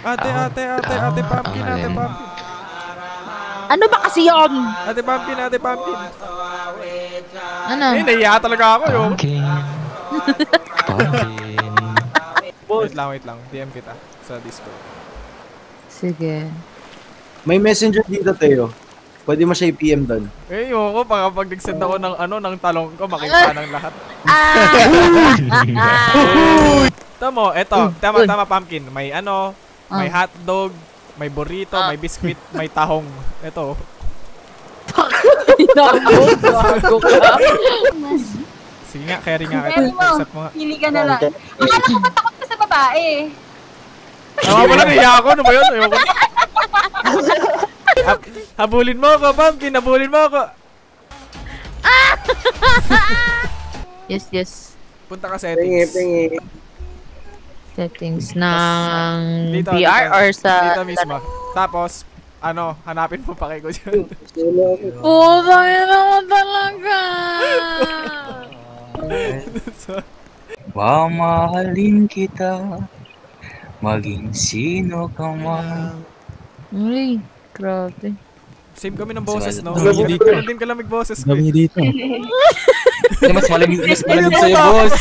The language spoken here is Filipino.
Ate Pumpkin. Ano ba kasi yun? Ate Pumpkin. Ano? Nahiya talaga ako yun. Pumpkin. Wait lang. DM kita sa Discord. Sige. May messenger dito, Teo. Pwede mo siya i-PM doon. Yoko, pag nag-send ako ng talong ko, makita ng lahat. Tama, eto. Tama, Pumpkin. May may hotdog, may burrito, may biscuit, may tahong. Eto. Bago ka. Sige nga, carry nga. Carry mo. Accept mo nga. Pili ka na lang. Akala ko ba takot ka sa babae? Tama pala, nahiya ako. Ano ba yun? Ayoko. Habulin mo ako, Pumpkin. Habulin mo ako. Yes. Punta ka settings. Settings ng Dito, VR or sa... Dito mismo. Tapos, hanapin mo pa kay ko dyan. Dahil naman talaga! Mamahalin kita, maging sino ka man. Uy, grabe. Same kami ng boses, no? Dami dito. Ganun din kalamig boses ko. Dami dito. Mas malamig sa'yo, boss.